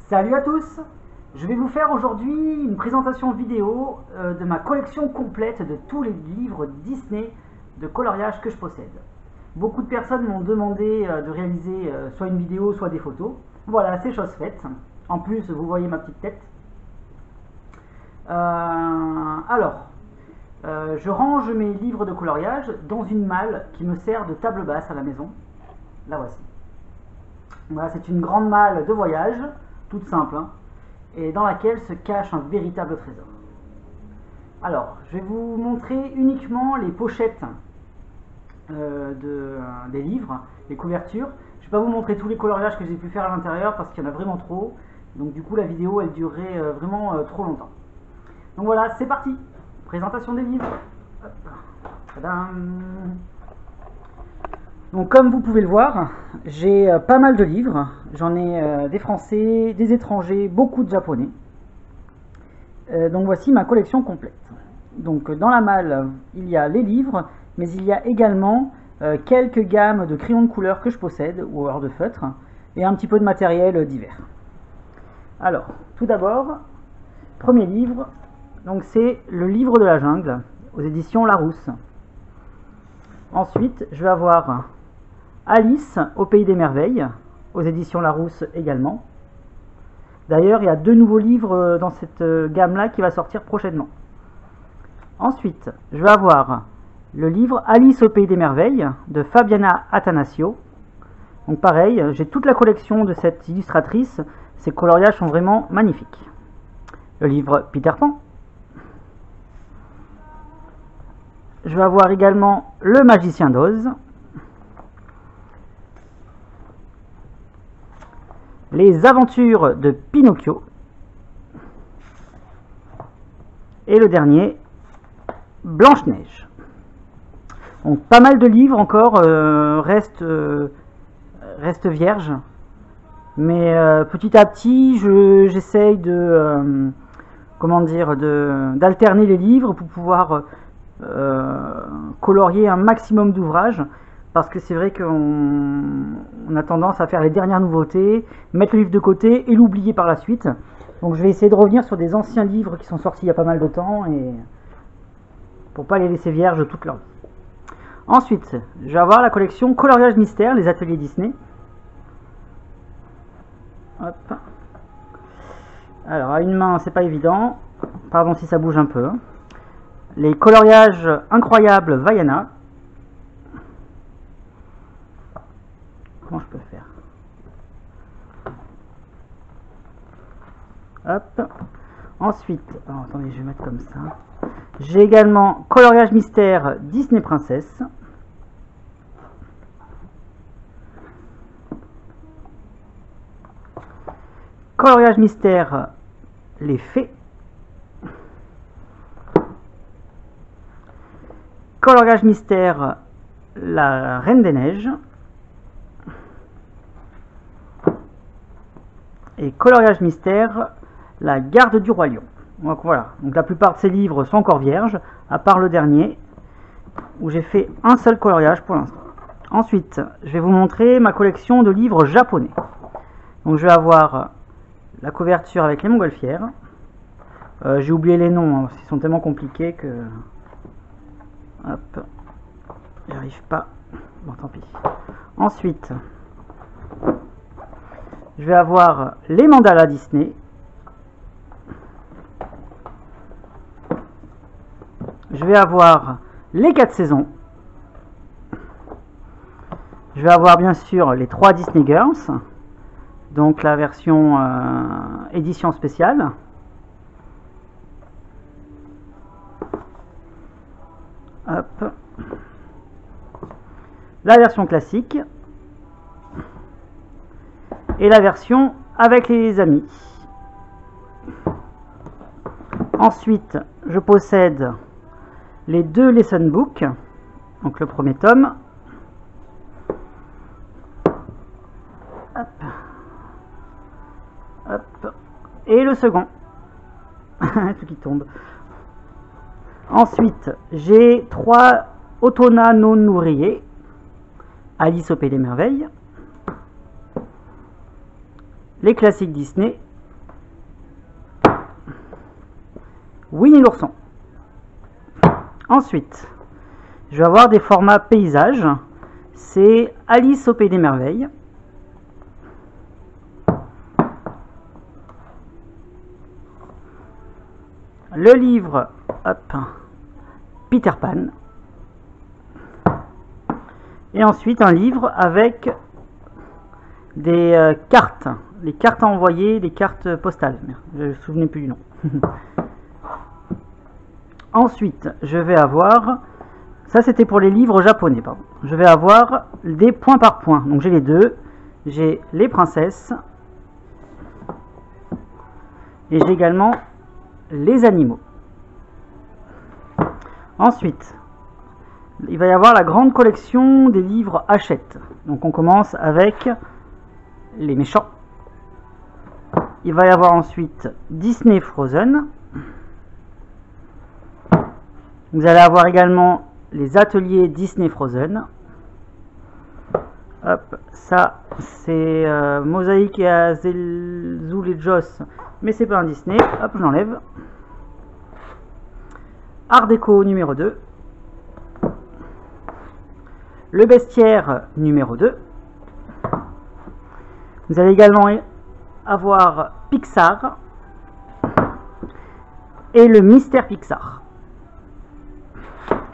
Salut à tous! Je vais vous faire aujourd'hui une présentation vidéo de ma collection complète de tous les livres Disney de coloriage que je possède. Beaucoup de personnes m'ont demandé de réaliser soit une vidéo, soit des photos. Voilà, c'est chose faite. En plus, vous voyez ma petite tête. Je range mes livres de coloriage dans une malle qui me sert de table basse à la maison. La voici. Voilà, c'est une grande malle de voyage, toute simple, hein, et dans laquelle se cache un véritable trésor. Alors, je vais vous montrer uniquement les pochettes des livres, les couvertures. Je ne vais pas vous montrer tous les coloriages que j'ai pu faire à l'intérieur parce qu'il y en a vraiment trop. Donc du coup, la vidéo, elle durerait vraiment trop longtemps. Donc voilà, c'est parti. Présentation des livres. Hop. Tadam. Donc comme vous pouvez le voir, j'ai pas mal de livres. J'en ai des français, des étrangers, beaucoup de japonais. Donc voici ma collection complète. Donc dans la malle, il y a les livres, mais il y a également quelques gammes de crayons de couleur que je possède, ou alors de feutres, et un petit peu de matériel divers. Alors, tout d'abord, premier livre, donc c'est le livre de la jungle, aux éditions Larousse. Ensuite, je vais avoir Alice au pays des merveilles, aux éditions Larousse également. D'ailleurs, il y a 2 nouveaux livres dans cette gamme-là qui va sortir prochainement. Ensuite, je vais avoir le livre Alice au pays des merveilles de Fabiana Attanasio. Donc pareil, j'ai toute la collection de cette illustratrice. Ses coloriages sont vraiment magnifiques. Le livre Peter Pan. Je vais avoir également Le Magicien d'Oz. Les aventures de Pinocchio. Et le dernier, Blanche-Neige. Donc pas mal de livres encore restent vierges. Mais petit à petit, j'essaye d'alterner les livres pour pouvoir colorier un maximum d'ouvrages, parce que c'est vrai qu'on a tendance à faire les dernières nouveautés, mettre le livre de côté et l'oublier par la suite. Donc je vais essayer de revenir sur des anciens livres qui sont sortis il y a pas mal de temps, et pour pas les laisser vierges toute leur vie. Ensuite, je vais avoir la collection Coloriage Mystère, les ateliers Disney. Hop. Alors à une main c'est pas évident, pardon si ça bouge un peu. Les coloriages incroyables Vaiana. Comment je peux faire? Hop. Ensuite, alors, attendez, je vais mettre comme ça. J'ai également coloriage mystère Disney Princesse. Coloriage mystère Les Fées. Coloriage mystère La Reine des Neiges. Et coloriage mystère La Garde du Roi Lion. Donc voilà, donc la plupart de ces livres sont encore vierges, à part le dernier, où j'ai fait un seul coloriage pour l'instant. Ensuite, je vais vous montrer ma collection de livres japonais. Donc je vais avoir la couverture avec les montgolfières. J'ai oublié les noms, hein, ils sont tellement compliqués que... Hop, j'y arrive pas. Bon, tant pis. Ensuite, je vais avoir les mandalas Disney. Je vais avoir les 4 saisons. Je vais avoir bien sûr les 3 Disney Girls. Donc la version édition spéciale. Hop. La version classique. Et la version avec les amis. Ensuite, je possède les 2 lesson books. Donc le premier tome. Hop. Hop. Et le second. Tout qui tombe. Ensuite, j'ai 3 Otona no Nourrier. Alice au pays des merveilles. Les classiques Disney Winnie l'ourson. Ensuite, je vais avoir des formats paysages. C'est Alice au Pays des Merveilles. Le livre, hop, Peter Pan. Et ensuite un livre avec des cartes, les cartes à envoyer, des cartes postales. Je ne me souvenais plus du nom. Ensuite, je vais avoir, ça c'était pour les livres japonais, pardon. Je vais avoir des points par points. Donc j'ai les deux, j'ai les princesses et j'ai également les animaux. Ensuite, il va y avoir la grande collection des livres Hachette. Donc on commence avec les méchants. Il va y avoir ensuite Disney Frozen. Vous allez avoir également les ateliers Disney Frozen. Hop, ça c'est Mosaïque et Azul et Joss, mais c'est pas un Disney. Hop, je l'enlève. Art déco numéro 2. Le bestiaire numéro 2. Vous allez également avoir Pixar et le mystère Pixar.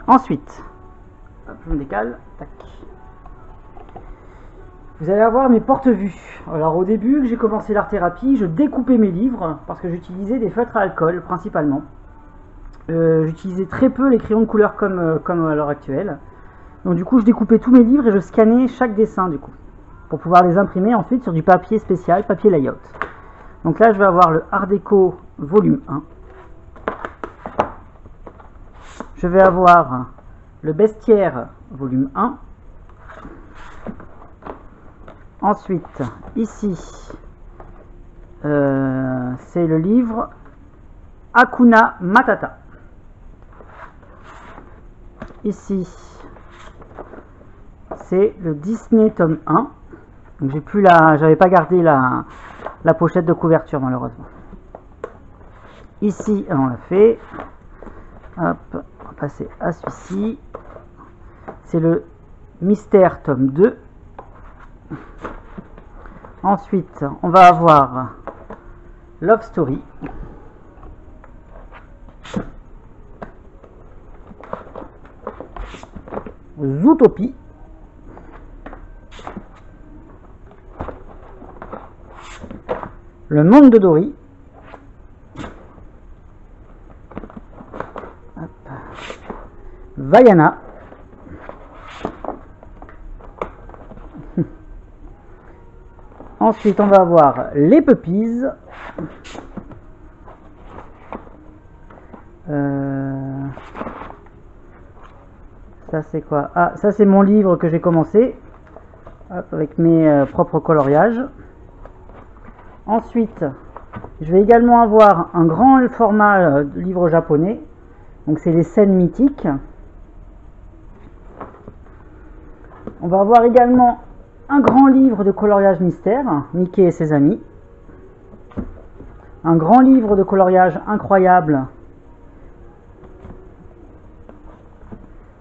Ensuite, hop, je me décale, tac. Vous allez avoir mes porte-vues. Alors au début que j'ai commencé l'art thérapie, je découpais mes livres parce que j'utilisais des feutres à alcool principalement. J'utilisais très peu les crayons de couleur comme à l'heure actuelle. Donc du coup je découpais tous mes livres et je scannais chaque dessin du coup pour pouvoir les imprimer ensuite sur du papier spécial, papier layout. Donc là je vais avoir le Art déco volume 1. Je vais avoir le bestiaire volume 1. Ensuite, ici, c'est le livre Hakuna Matata. Ici, c'est le Disney tome 1. Donc j'ai plus j'avais pas gardé la pochette de couverture malheureusement. Ici, on l'a fait. Hop, on va passer à celui-ci. C'est le Mystère tome 2. Ensuite, on va avoir Love Story. Zootopie. Le monde de Dory. Hop. Vaiana. Ensuite, on va avoir les Puppies. Ça c'est quoi? Ah, ça c'est mon livre que j'ai commencé. Hop, avec mes propres coloriages. Ensuite, je vais également avoir un grand format de livre japonais. Donc c'est les scènes mythiques. On va avoir également un grand livre de coloriage mystère, Mickey et ses amis. Un grand livre de coloriage incroyable.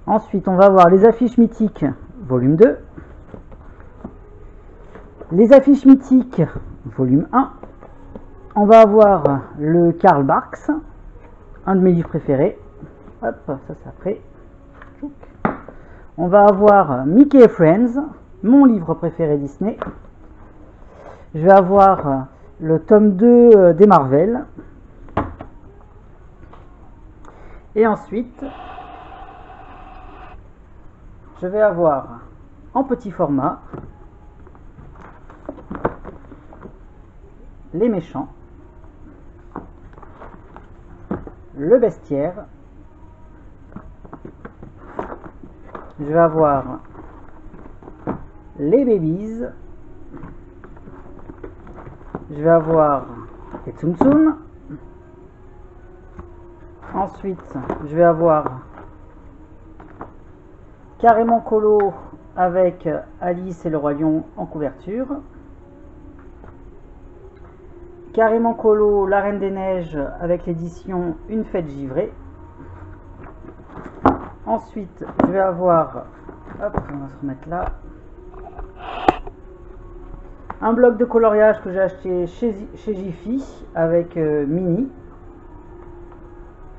Ensuite, on va avoir les affiches mythiques, volume 2. Les affiches mythiques, volume 1. On va avoir le Karl Barks, un de mes livres préférés. Hop, ça c'est après. On va avoir Mickey et Friends, mon livre préféré Disney. Je vais avoir le tome 2 des Marvel. Et ensuite, je vais avoir en petit format les méchants, le bestiaire. Je vais avoir les babies. Je vais avoir les Tsum Tsum. Ensuite, je vais avoir Carrément Colo avec Alice et le Roi Lion en couverture. carrément colo La Reine des Neiges avec l'édition Une fête givrée. Ensuite, je vais avoir, hop, on va se remettre là, un bloc de coloriage que j'ai acheté chez Jiffy avec Mini.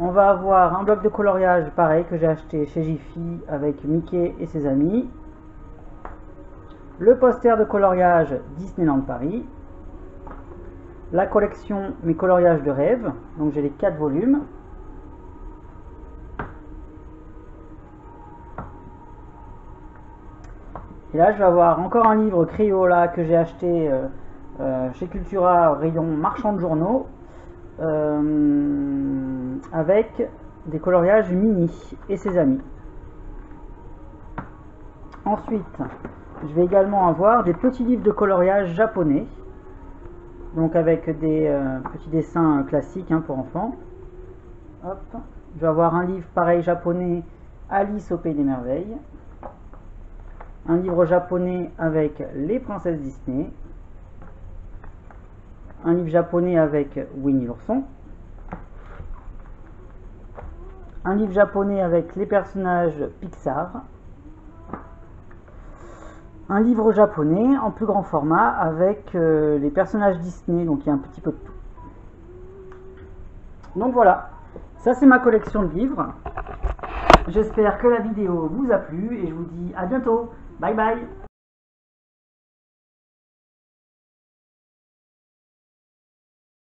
On va avoir un bloc de coloriage pareil que j'ai acheté chez Jiffy avec Mickey et ses amis. Le poster de coloriage Disneyland Paris. La collection Mes coloriages de rêve. Donc j'ai les 4 volumes. Et là je vais avoir encore un livre Crayola que j'ai acheté chez Cultura rayon marchand de journaux. Avec des coloriages Mini et ses amis. Ensuite, je vais également avoir des petits livres de coloriage japonais, donc avec des petits dessins classiques pour enfants. Hop. Je vais avoir un livre pareil japonais, Alice au pays des merveilles, un livre japonais avec les princesses Disney, un livre japonais avec Winnie l'ourson, un livre japonais avec les personnages Pixar, un livre japonais en plus grand format avec les personnages Disney, donc il y a un petit peu de tout. Donc voilà, ça c'est ma collection de livres. J'espère que la vidéo vous a plu et je vous dis à bientôt. Bye bye.